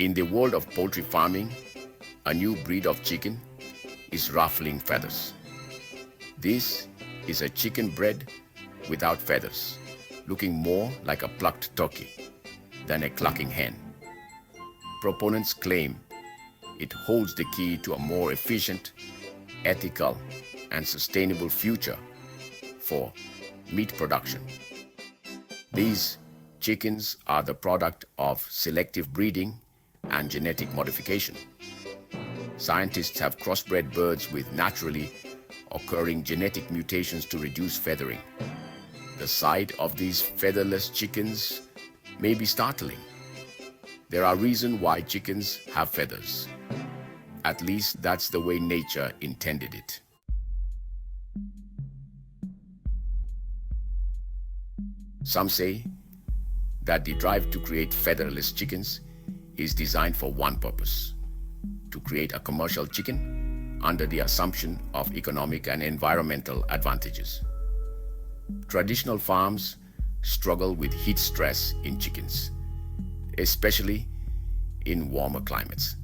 In the world of poultry farming, a new breed of chicken is ruffling feathers. This is a chicken bred without feathers, looking more like a plucked turkey than a clucking hen. Proponents claim it holds the key to a more efficient, ethical, and sustainable future for meat production. These chickens are the product of selective breeding and genetic modification. Scientists have crossbred birds with naturally occurring genetic mutations to reduce feathering. The sight of these featherless chickens may be startling. There are reasons why chickens have feathers. At least that's the way nature intended it. Some say that the drive to create featherless chickens is designed for one purpose: to create a commercial chicken under the assumption of economic and environmental advantages. Traditional farms struggle with heat stress in chickens, especially in warmer climates.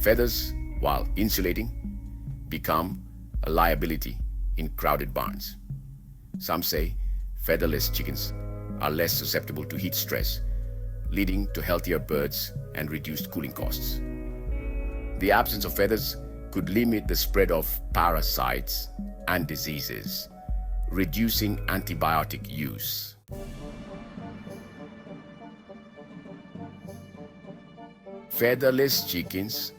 Feathers, while insulating, become a liability in crowded barns. Some say featherless chickens are less susceptible to heat stress, leading to healthier birds and reduced cooling costs. The absence of feathers could limit the spread of parasites and diseases, reducing antibiotic use. Featherless chickens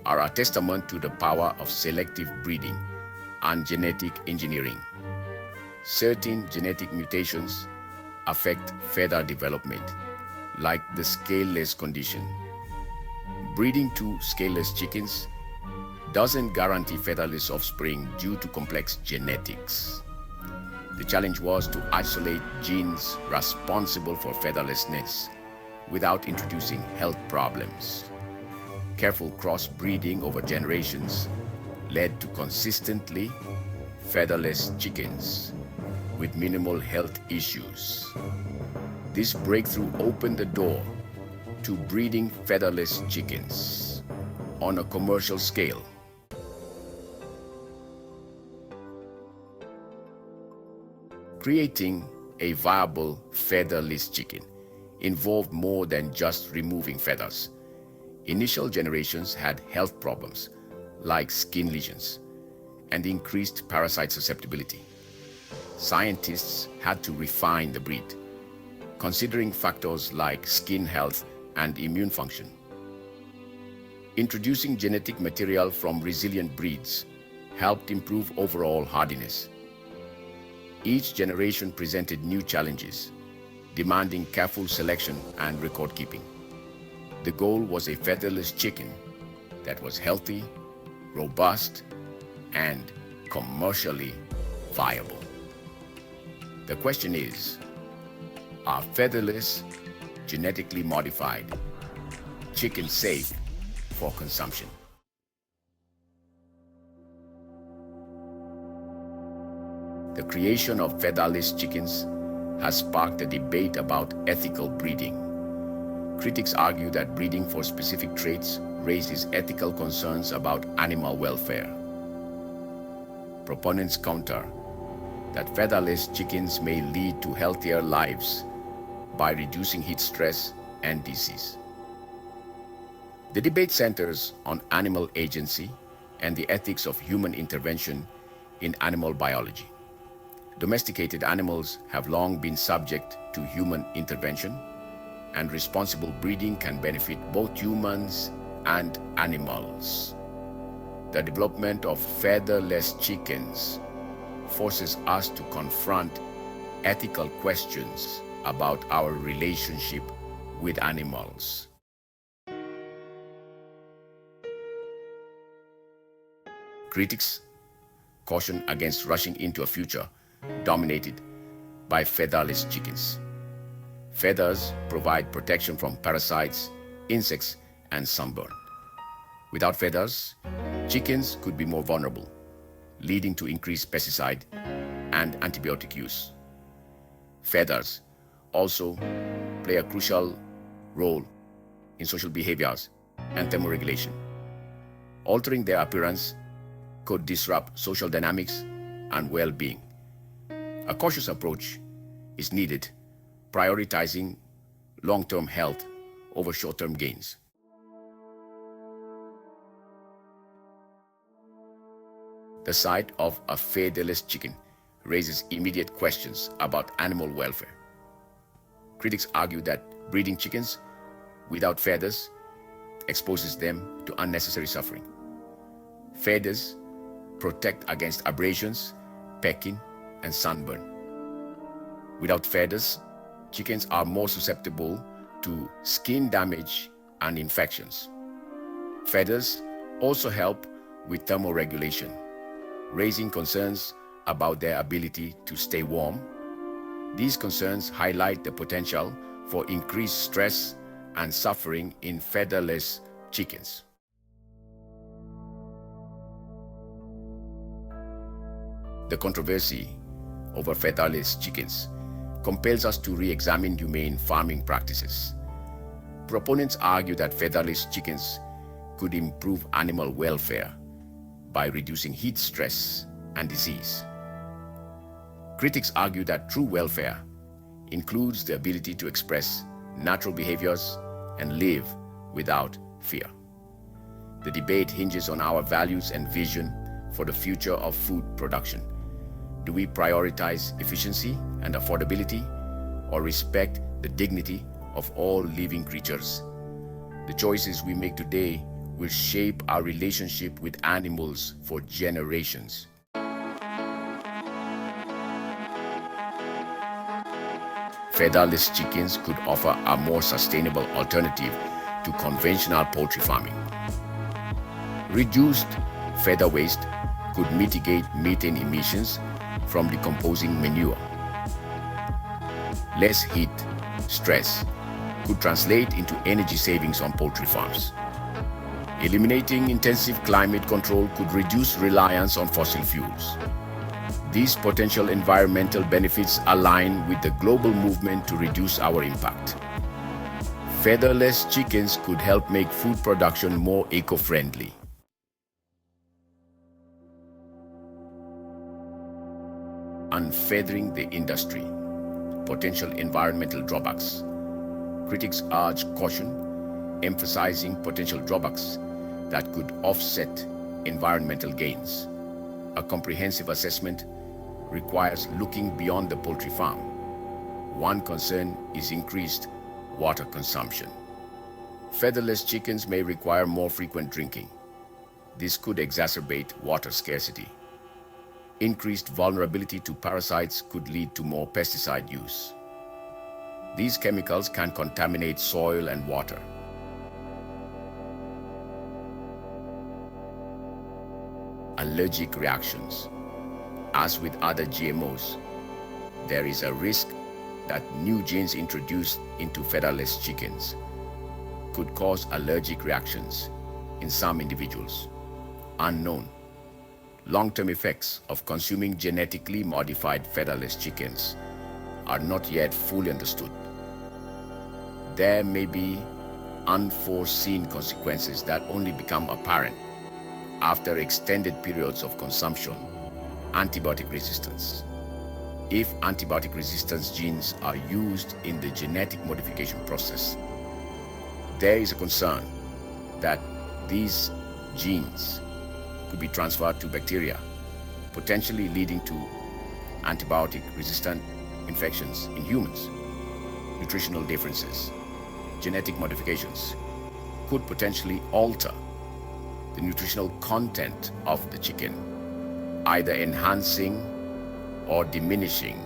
are a testament to the power of selective breeding and genetic engineering. Certain genetic mutations affect feather development, like the scaleless condition. Breeding two scaleless chickens doesn't guarantee featherless offspring due to complex genetics. The challenge was to isolate genes responsible for featherlessness without introducing health problems. Careful crossbreeding over generations led to consistently featherless chickens with minimal health issues. This breakthrough opened the door to breeding featherless chickens on a commercial scale. Creating a viable featherless chicken involved more than just removing feathers. Initial generations had health problems like skin lesions and increased parasite susceptibility. Scientists had to refine the breed, considering factors like skin health and immune function. Introducing genetic material from resilient breeds helped improve overall hardiness. Each generation presented new challenges, demanding careful selection and record keeping. The goal was a featherless chicken that was healthy, robust, and commercially viable. The question is, are featherless, genetically modified chickens safe for consumption? The creation of featherless chickens has sparked a debate about ethical breeding. Critics argue that breeding for specific traits raises ethical concerns about animal welfare. Proponents counter that featherless chickens may lead to healthier lives by reducing heat stress and disease. The debate centers on animal agency and the ethics of human intervention in animal biology. Domesticated animals have long been subject to human intervention, and responsible breeding can benefit both humans and animals. The development of featherless chickens forces us to confront ethical questions about our relationship with animals. Critics caution against rushing into a future dominated by featherless chickens. Feathers provide protection from parasites, insects, and sunburn. Without feathers, chickens could be more vulnerable, leading to increased pesticide and antibiotic use. Feathers also play a crucial role in social behaviors and thermoregulation. Altering their appearance could disrupt social dynamics and well-being. A cautious approach is needed, prioritizing long-term health over short-term gains. The sight of a featherless chicken raises immediate questions about animal welfare. Critics argue that breeding chickens without feathers exposes them to unnecessary suffering. Feathers protect against abrasions, pecking, and sunburn. Without feathers, chickens are more susceptible to skin damage and infections. Feathers also help with thermoregulation, raising concerns about their ability to stay warm. These concerns highlight the potential for increased stress and suffering in featherless chickens. The controversy over featherless chickens compels us to re-examine humane farming practices. Proponents argue that featherless chickens could improve animal welfare by reducing heat stress and disease. Critics argue that true welfare includes the ability to express natural behaviors and live without fear. The debate hinges on our values and vision for the future of food production. Do we prioritize efficiency and affordability, or respect the dignity of all living creatures? The choices we make today will shape our relationship with animals for generations. Featherless chickens could offer a more sustainable alternative to conventional poultry farming. Reduced feather waste could mitigate methane emissions from decomposing manure. Less heat stress could translate into energy savings on poultry farms. Eliminating intensive climate control could reduce reliance on fossil fuels. These potential environmental benefits align with the global movement to reduce our impact. Featherless chickens could help make food production more eco-friendly. Unfeathering the industry. Potential environmental drawbacks. Critics urge caution, emphasizing potential drawbacks that could offset environmental gains. A comprehensive assessment requires looking beyond the poultry farm. One concern is increased water consumption. Featherless chickens may require more frequent drinking. This could exacerbate water scarcity. Increased vulnerability to parasites could lead to more pesticide use. These chemicals can contaminate soil and water. Allergic reactions. As with other GMOs, there is a risk that new genes introduced into featherless chickens could cause allergic reactions in some individuals. Unknown. Long-term effects of consuming genetically modified featherless chickens are not yet fully understood. There may be unforeseen consequences that only become apparent after extended periods of consumption. Antibiotic resistance. If antibiotic resistance genes are used in the genetic modification process, there is a concern that these genes could be transferred to bacteria, potentially leading to antibiotic-resistant infections in humans. Nutritional differences. Genetic modifications could potentially alter the nutritional content of the chicken, either enhancing or diminishing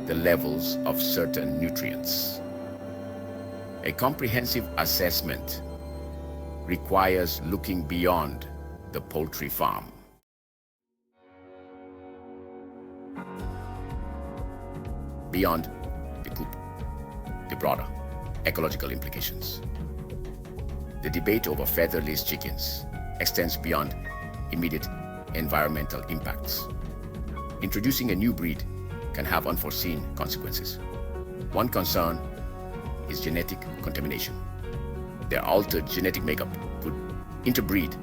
the levels of certain nutrients. A comprehensive assessment requires looking beyond the poultry farm. Beyond the coop, the broader ecological implications. The debate over featherless chickens extends beyond immediate environmental impacts. Introducing a new breed can have unforeseen consequences. One concern is genetic contamination. Their altered genetic makeup could interbreed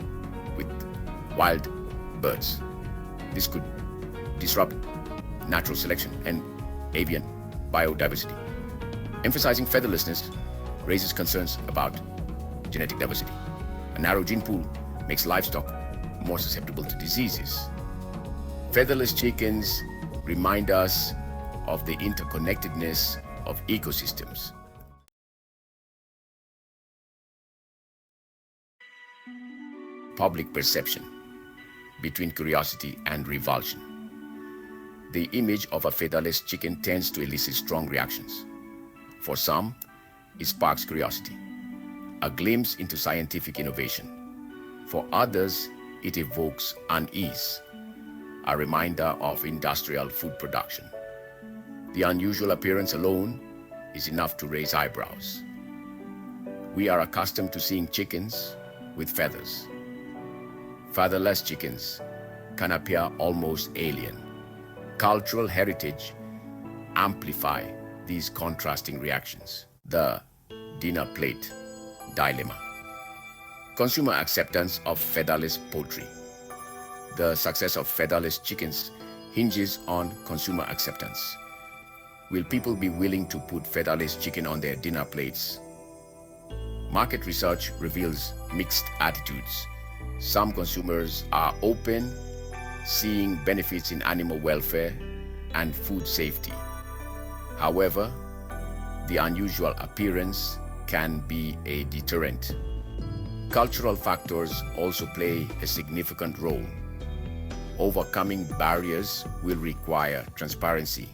with wild birds. This could disrupt natural selection and avian biodiversity. Emphasizing featherlessness raises concerns about genetic diversity. A narrow gene pool makes livestock more susceptible to diseases. Featherless chickens remind us of the interconnectedness of ecosystems. Public perception between curiosity and revulsion. The image of a featherless chicken tends to elicit strong reactions. For some, it sparks curiosity, a glimpse into scientific innovation. For others, it evokes unease, a reminder of industrial food production. The unusual appearance alone is enough to raise eyebrows. We are accustomed to seeing chickens with feathers. Featherless chickens can appear almost alien. Cultural heritage amplify these contrasting reactions. The dinner plate dilemma. Consumer acceptance of featherless poultry. The success of featherless chickens hinges on consumer acceptance. Will people be willing to put featherless chicken on their dinner plates? Market research reveals mixed attitudes. Some consumers are open, seeing benefits in animal welfare and food safety. However, the unusual appearance can be a deterrent. Cultural factors also play a significant role. Overcoming barriers will require transparency.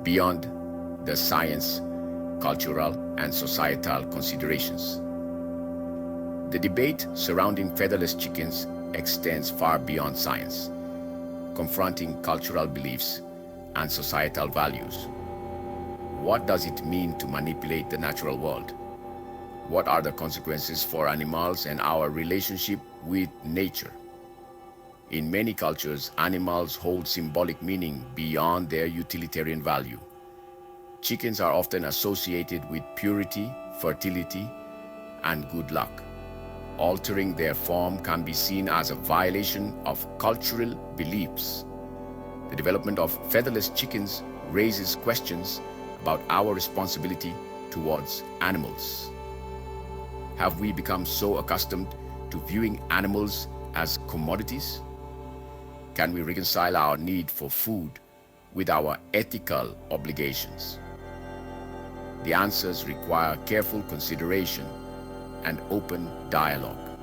Beyond the science, cultural, and societal considerations. The debate surrounding featherless chickens extends far beyond science, confronting cultural beliefs and societal values. What does it mean to manipulate the natural world? What are the consequences for animals and our relationship with nature? In many cultures, animals hold symbolic meaning beyond their utilitarian value. Chickens are often associated with purity, fertility, and good luck. Altering their form can be seen as a violation of cultural beliefs. The development of featherless chickens raises questions about our responsibility towards animals. Have we become so accustomed to viewing animals as commodities? Can we reconcile our need for food with our ethical obligations? The answers require careful consideration and open dialogue.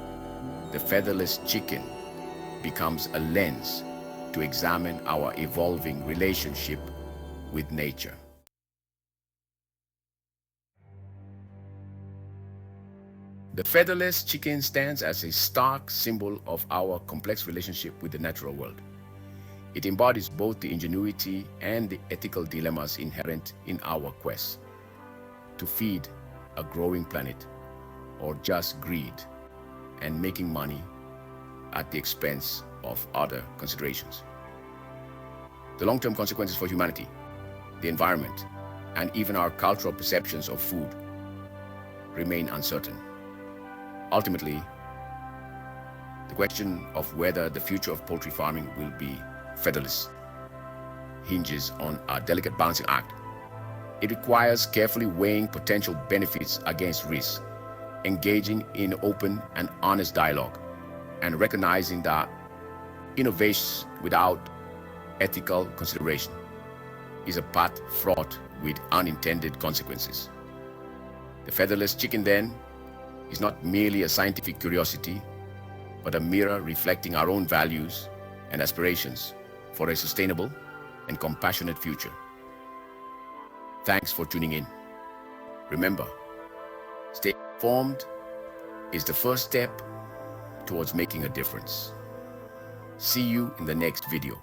The featherless chicken becomes a lens to examine our evolving relationship with nature. The featherless chicken stands as a stark symbol of our complex relationship with the natural world. It embodies both the ingenuity and the ethical dilemmas inherent in our quest to feed a growing planet, or just greed and making money at the expense of other considerations. The long-term consequences for humanity, the environment, and even our cultural perceptions of food remain uncertain. Ultimately, the question of whether the future of poultry farming will be featherless hinges on a delicate balancing act. It requires carefully weighing potential benefits against risks, engaging in open and honest dialogue, and recognizing that innovation without ethical consideration is a path fraught with unintended consequences. The featherless chicken, then, is not merely a scientific curiosity, but a mirror reflecting our own values and aspirations for a sustainable and compassionate future. Thanks for tuning in. Remember, staying informed is the first step towards making a difference. See you in the next video.